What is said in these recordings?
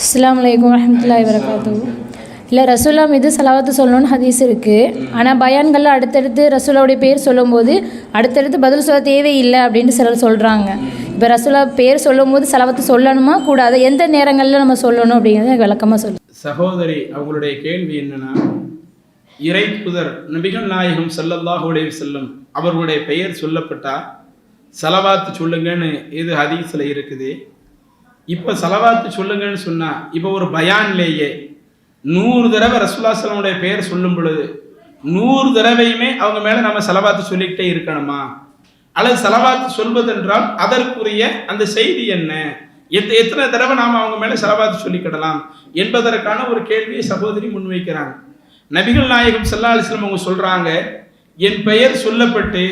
அஸ்ஸலாமு அலைக்கும் வரஹ்மத்துல்லாஹி வபரகாத்துஹு. இல்லை ரசூல்லா மீது சலவாத்து சொல்லணும்னு ஹதீஸ் இருக்குது. ஆனால் பயான்களில் அடுத்தடுத்து ரசூலாவுடைய பேர் சொல்லும்போது அடுத்தடுத்து பதில் சொல்ல தேவையில்லை அப்படின்ட்டு சிலர் சொல்கிறாங்க. இப்போ ரசூலா பேர் சொல்லும்போது சலவாத்து சொல்லணுமா கூடாது, எந்த நேரங்களில் நம்ம சொல்லணும் அப்படிங்கிறத விளக்கமாக சொல்லு. சகோதரி அவங்களுடைய கேள்வி என்னன்னா, இறை புதர் நபிகள் நாயகம் ஸல்லல்லாஹு அலைஹி வஸல்லம் அவர்களுடைய பெயர் சொல்லப்பட்டா சலவாத்து சொல்லுங்கன்னு இது ஹதீஸில் இருக்குது. இப்போ சலவாத்து சொல்லுங்கன்னு சொன்னா, இப்போ ஒரு பயான்லேயே 100 தடவை ரசூலுல்லாஹி ஸல்லல்லாஹு அலைஹி வஸல்லம் பெயர் சொல்லும் பொழுது 100 தடவையுமே அவங்க மேலே நம்ம சலவாத்து சொல்லிக்கிட்டே இருக்கணுமா, அல்லது சலவாத்து சொல்வதென்றால் அதற்குரிய அந்த செய்தி என்ன, எத்தனை தடவை நாம் அவங்க மேலே சலவாத்து சொல்லிக்கிடலாம் என்பதற்கான ஒரு கேள்வியை சகோதரி முன்வைக்கிறாங்க. நபிகள் நாயகம் ஸல்லல்லாஹு அலைஹி வஸல்லம் அவங்க சொல்றாங்க, என் பெயர் சொல்லப்பட்டு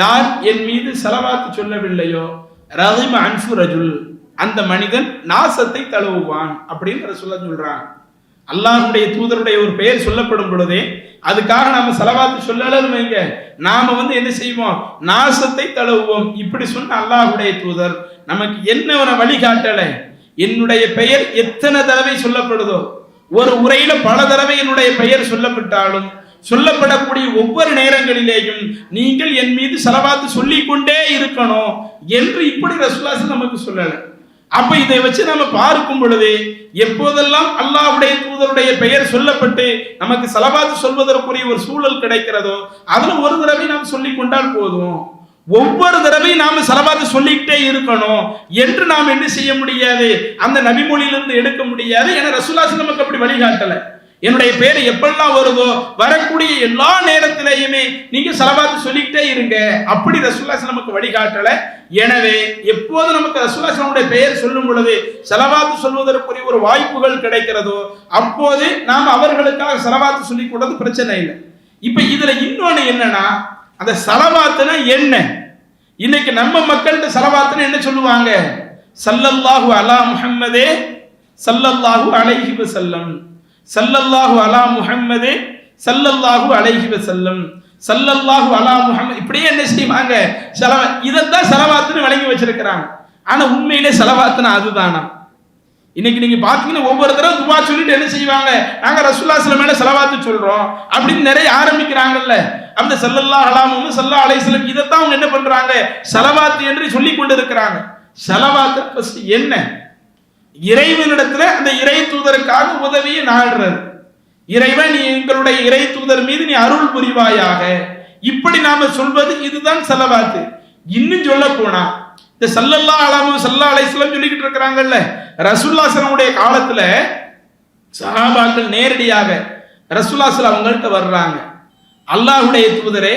யார் என் மீது சலவாத்து சொல்லவில்லையோ ரகிம அன்ஃபு ரஜுல், அந்த மனிதன் நாசத்தை தழுவுவான் அப்படின்னு ரசூலுல்லாஹ் சொல்றாங்க. அல்லாஹ்வுடைய தூதருடைய ஒரு பெயர் சொல்லப்படும் பொழுதே அதுக்காக நாம சலவாத்து சொல்லலன்னு வைங்க, நாம என்ன செய்வோம், நாசத்தை தழுவுவோம். இப்படி சொன்ன அல்லாஹ்வுடைய தூதர் நமக்கு என்ன ஒரு வழிகாட்டலை, என்னுடைய பெயர் எத்தனை தடவை சொல்லப்படுதோ, ஒரு உரையில பல தடவை என்னுடைய பெயர் சொல்லப்பட்டாலும் சொல்லப்படக்கூடிய ஒவ்வொரு நேரங்களிலேயும் நீங்கள் என் மீது சலவாத்து சொல்லிக் கொண்டே இருக்கணும் என்று இப்படி ரசூலுல்லாஹ் நமக்கு சொல்லலை. அப்ப இதை வச்சு நம்ம பார்க்கும் பொழுது எப்போதெல்லாம் அல்லாஹ்வுடைய தூதருடைய பெயர் சொல்லப்பட்டு நமக்கு சலவாத்து சொல்வதற்குரிய ஒரு சூழல் கிடைக்கிறதோ அதுல ஒரு தடவை நாம் சொல்லிக் கொண்டால் போதும். ஒவ்வொரு தடவையும் நாம சலவாத்து சொல்லிக்கிட்டே இருக்கணும் என்று நாம் என்ன செய்ய முடியாது, அந்த நபிமொழியிலிருந்து எடுக்க முடியாது. ஏன்னா ரசூலுல்லாஹ் நமக்கு அப்படி வழிகாட்டல. என்னுடைய பேர் எப்பெல்லாம் வருதோ வரக்கூடிய எல்லா நேரத்திலேயுமே நீங்க சலவாத்து சொல்லிக்கிட்டே இருங்க, அப்படி ரசூலுல்லாஹ் நமக்கு வழிகாட்டல. எனவே எப்போது நமக்கு ரசூலுல்லாஹ் பெயர் சொல்லும் பொழுது சலவாத்து சொல்வதற்குரிய ஒரு வாய்ப்புகள் கிடைக்கிறதோ அப்போது நாம் அவர்களுக்காக சலவாத்து சொல்லிக் கொடுறது பிரச்சனை இல்லை. இப்ப இதுல இன்னொன்னு என்னன்னா, அந்த சலவாத்துனா என்ன, இன்னைக்கு நம்ம மக்கள்கிட்ட சலவாத்துன்னு என்ன சொல்லுவாங்க, ஸல்லல்லாஹு அலா முஹம்மதே ஸல்லல்லாஹு அலைஹி வஸல்லம், ஸல்லல்லாஹு அலா முஹம்மதே ஸல்லல்லாஹு அலைஹி வஸல்லம், ஸல்லல்லாஹு அலா முஹம்மது, இப்படியே என்ன செய்வாங்க, இதைத்தான் சலவாத்துன்னு வழங்கி வச்சிருக்கிறாங்க. ஆனா உண்மையிலே சலவாத்துனா அதுதானா? இன்னைக்கு நீங்க பாத்தீங்கன்னா ஒவ்வொரு தடவை துவா சொல்லிட்டு என்ன செய்வாங்க, நாங்க ரசூலுல்லாஹி ஸல்லல்லாஹு அலைஹி வஸல்லம் சலவாத்து சொல்றோம் அப்படின்னு நிறைய ஆரம்பிக்கிறாங்கல்ல. அந்த ஸல்லல்லாஹு அலா முஹம்மது ஸல்லல்லாஹு அலைஹி வஸல்லம் இதைத்தான் அவங்க என்ன பண்றாங்க, சலவாத்து என்று சொல்லி கொண்டு இருக்கிறாங்க. சலவாத்து ஃபர்ஸ்ட் என்ன, இறைவனிடத்துல அந்த இறை தூதருக்காக உதவியை நாடுறது. இறைவன் நீ எங்களுடைய இறை தூதர் மீது நீ அருள் புரிவாயாக, இப்படி நாம சொல்வது இதுதான் சலவாத்து. இன்னும் சொல்ல போனா இந்த ஸல்லல்லாஹு அலைஹி வஸல்லம் சொல்லிக்கிட்டு இருக்கிறாங்கல்ல, ரசூலுல்லாஹி ஸல்லல்லாஹு காலத்துல சஹாபாக்கள் நேரடியாக ரசூலுல்லாஹி ஸல்லல்லாஹு அவங்கள்ட்ட வர்றாங்க, அல்லாஹ்வுடைய தூதரே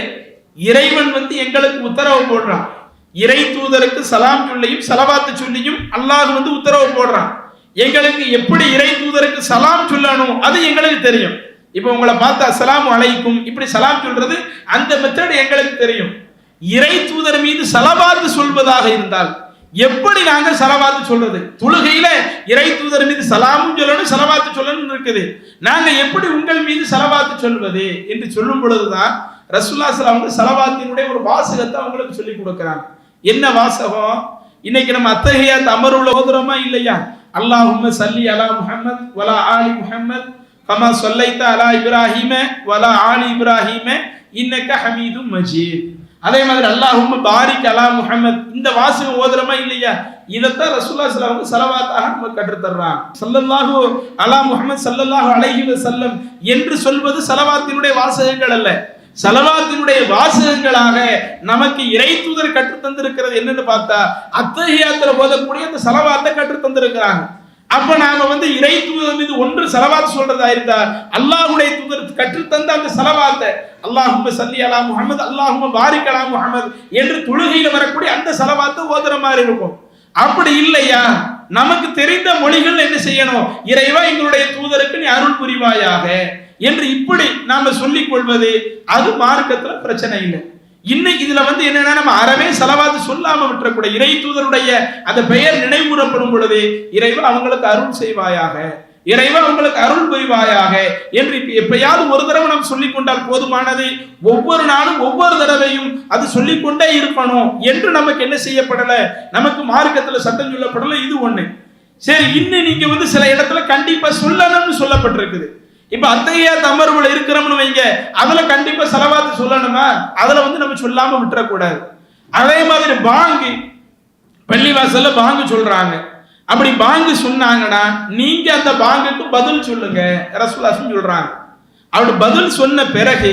இறைவன் எங்களுக்கு உத்தரவு போடுறான், இறை தூதருக்கு சலாம் சொல்லியும் சலவாத்து சொல்லியும் அல்லாஹ் உத்தரவு போடுறான், எங்களுக்கு எப்படி இறை தூதருக்கு சலாம் சொல்லணும் அது எங்களுக்கு தெரியும். இப்ப உங்களை பார்த்து அஸ்ஸலாமு அலைக்கும் இப்படி சலாம் சொல்றது அந்த மெத்தட் எங்களுக்கு தெரியும். இறை தூதர் மீது சலவாத்து சொல்வதாக இருந்தால் எப்படி நாங்க சலவாத்து சொல்றது, தொழுகையில இறை தூதர் மீது சலாமும் சொல்லணும் சலவாத்து சொல்லணும் இருக்குது, நாங்க எப்படி உங்கள் மீது சலவாத்து சொல்வது என்று சொல்லும் பொழுதுதான் ரசூலுல்லாஹி ஸல்லல்லாஹு அலைஹி வஸல்லம் சலவாத்தினுடைய ஒரு வாசகத்தை அவங்களுக்கு சொல்லி கொடுக்கிறாங்க. என்ன வாசகம், இன்னைக்கு நம்ம அத்தஹியாத் அமருல ஓதுறோமா இல்லையா, அல்லாஹும்ம ஸல்லி அலா முஹம்மத் வலா ஆலி முஹம்மத் கமா ஸல்லைத அலா இப்ராஹீம வலா ஆலி இப்ராஹீம இன்னக ஹமீதும் மஜீத், அதே மாதிரி அல்லாஹும்ம பாரிக் அலா முஹம்மத், இந்த வாசகம் ஓதுறோமா இல்லையா, இதைத்தான் ரசூலுல்லாஹி ஸல்லல்லாஹு அலைஹி வஸல்லம் சலவாத்தாக நமக்கு கற்றுத் தர்றாங்க. ஸல்லல்லாஹு அலா முஹம்மத் ஸல்லல்லாஹு அலைஹி வஸல்லம் என்று சொல்வது சலவாத்தினுடைய வாசகங்கள் அல்ல, சலவாத்தினுடைய வாசகங்களாக நமக்கு இறை தூதர் கற்று தந்திருக்கிறது என்னன்னு பார்த்தா அத்தஹியாத்துல ஓதக்கூடிய அந்த சலவாத்தை கற்று தந்திருக்கிறாங்க. அப்ப நாம இறை தூதர் மீது ஒன்று சலவாத் சொல்றதா இருந்தா அல்லாஹ்வுடைய தூதர் கற்று தந்த அந்த சலவாத்தை அல்லாஹும்ம ஸல்லி அலா முஹம்மது அல்லாஹும்ம பாரிக் அலா முஹம்மது என்று தொழுகையில வரக்கூடிய அந்த சலவாத்தை ஓதுற மாதிரி இருக்கும். அப்படி இல்லையா, நமக்கு தெரிந்த மொழிகள் என்ன செய்யணும், இறைவா எங்களுடைய தூதருக்கு நீ அருள் புரிவாயாக என்று இப்படி நாம சொல்லிக் கொள்வது அது மார்க்கத்துல பிரச்சனை இல்லை. இன்னைக்கு இதுல என்னன்னா நம்ம அறவே சலவாத்து சொல்லாம விட்டுறக்கூட, இறை தூதருடைய அந்த பெயர் நினைவுறப்படும் பொழுது இறைவா அவங்களுக்கு அருள் செய்வாயாக, இறைவா அவங்களுக்கு அருள் புரிவாயாக என்று எப்பயாவது ஒரு தடவை நாம் சொல்லிக் கொண்டால் போதுமானது. ஒவ்வொரு நாளும் ஒவ்வொரு தடவையும் அது சொல்லிக்கொண்டே இருக்கணும் என்று நமக்கு என்ன செய்யப்படல, நமக்கு மார்க்கத்துல சட்டம் சொல்லப்படல. இது ஒண்ணு. சரி, இன்னும் நீங்க வந்து சில இடத்துல கண்டிப்பா சொல்லணும்னு சொல்லப்பட்டிருக்குது. இப்ப அத்தஹியாத் அமர்வுல இருக்கிறோம்னு வைங்க, அதுல கண்டிப்பா ஸலவாத் சொல்லணுமா? அதுல வந்து நம்ம சொல்லாம விட்டுறக்கூடாது. அதே மாதிரி பாங்கு, பள்ளிவாசல்ல பாங்கு சொல்றாங்க. அப்படி பாங்கு சொன்னாங்கன்னா நீங்க அந்த பாங்குக்கு பதில் சொல்லுங்க, ரசூலுல்லாஹ் சொல்றாங்க. அப்படி பதில் சொன்ன பிறகு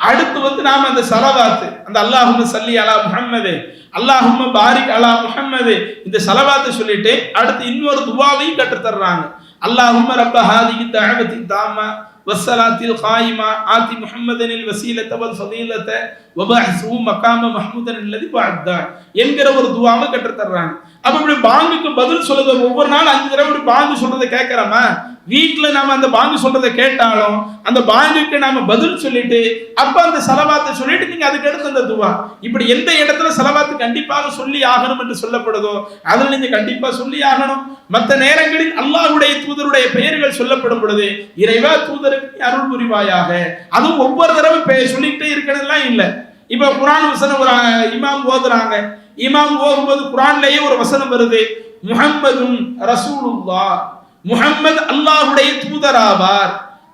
அடுத்து வந்து நாம அந்த ஸலவாத், அந்த அல்லாஹும்ம ஸல்லி அலா முஹம்மது, அல்லாஹும்ம பாரிக் அலா முஹம்மது, இந்த ஸலவாத்தை சொல்லிட்டு அடுத்து இன்னொரு துஆவையும் கற்று தர்றாங்க. அல்லாஹும்ம ரப்ப ஹாதிஹி தஅவத்தி தாம்மா வஸ்ஸலாத்தில் காயிமா ஆதி முஹம்மதனில் வஸீலத வல் ஃபதீலத வபஅஸு மகாம மஹ்மூதன் அல்லதி வஅத்தா என்கிற ஒரு துஆவை கற்று தர்றாங்க. அப்ப இப்படி பாங்குக்கு பதில் சொல்றது ஒவ்வொரு நாள் 5 தடவை இப்படி பாங்கு சொல்றதை கேட்கிறோமா? வீட்டுல நாம அந்த பாங்கு சொல்றதை கேட்டாலும் அந்த பாங்குக்கு நாம பதில் சொல்லிட்டு அப்ப அந்த ஸலவாத்தை சொல்லிட்டு நீங்க அதுக்கு அடுத்து அந்த துஆ, இப்படி எந்த இடத்துல ஸலவாத்து கண்டிப்பாக சொல்லி ஆகணும் என்று சொல்லப்படுதோ அதுல நீங்க கண்டிப்பா சொல்லி ஆகணும். மற்ற நேரங்களில் அல்லாஹ்வுடைய தூதருடைய பெயர்கள் சொல்லப்படும் பொழுது இறைவா தூதருக்கு அருள் புரிவாயாக, அதுவும் ஒவ்வொரு தடவை சொல்லிட்டே இருக்கிறதெல்லாம் இல்ல. இப்ப குர்ஆன் வசனம் ஒரு இமாம் ஓதுறாங்க, இமாம் ஓதும்போது குர்ஆன்லயே ஒரு வசனம் வருது, முஹம்மதுன் ரசூலுல்லாஹ், முஹம்மது அல்லாஹ்வுடைய தூதராவார்.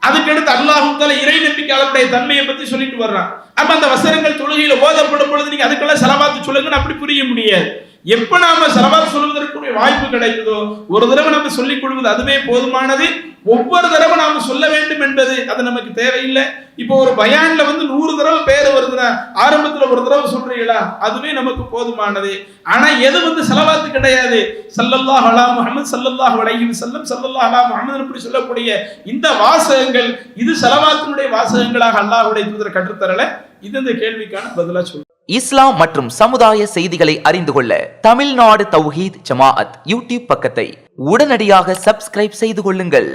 அதுக்கடுத்து அல்லாஹ் தஆலா இறை நம்பிக்கையாளருடைய தன்மையை பத்தி சொல்லிட்டு வர்றான். அப்ப அந்த வசனங்கள் தொழுகையில ஓதப்படும் பொழுது நீங்க அதுக்கெல்லாம் ஸலவாத் சொல்லுங்கன்னு அப்படி புரிய முடியாது. எப்ப நாம ஸலவாத் சொல்வதற்குரிய வாய்ப்பு கிடைக்குதோ ஒரு தடவை நம்ம சொல்லிக் கொள்வது அதுவே போதுமானது. ஒவ்வொரு தடவை நாம சொல்ல வேண்டும் என்பது அது நமக்கு தேவையில்லை. இப்போ ஒரு பயான்ல வந்து 100 தடவை பேர் வருதுன்னா ஆரம்பத்துல ஒரு தடவை சொல்றீங்களா, அதுவே நமக்கு போதுமானது. ஆனா எது வந்து ஸலவாத் கிடையாது, ஸல்லல்லாஹு அலா முஹம்மது ஸல்லல்லாஹு அலைஹி வஸல்லம் ஸல்லல்லாஹு அலா முஹம்மது அப்படி சொல்லக்கூடிய இந்த வாசகங்கள் இது ஸலவாத்தினுடைய வாசகங்களாக அல்லாஹ்வுடைய தூதர் கற்றுத்தரல. இது இந்த கேள்விக்கான பதிலா சொல்லுங்க. இஸ்லாம் மற்றும் சமுதாய செய்திகளை அறிந்து கொள்ள தமிழ்நாடு தௌஹீத் ஜமாஅத் யூடியூப் பக்கத்தை உடனடியாக சப்ஸ்கிரைப் செய்து கொள்ளுங்கள்.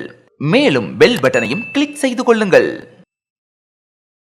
மேலும் பெல் பட்டனையும் கிளிக் செய்து கொள்ளுங்கள்.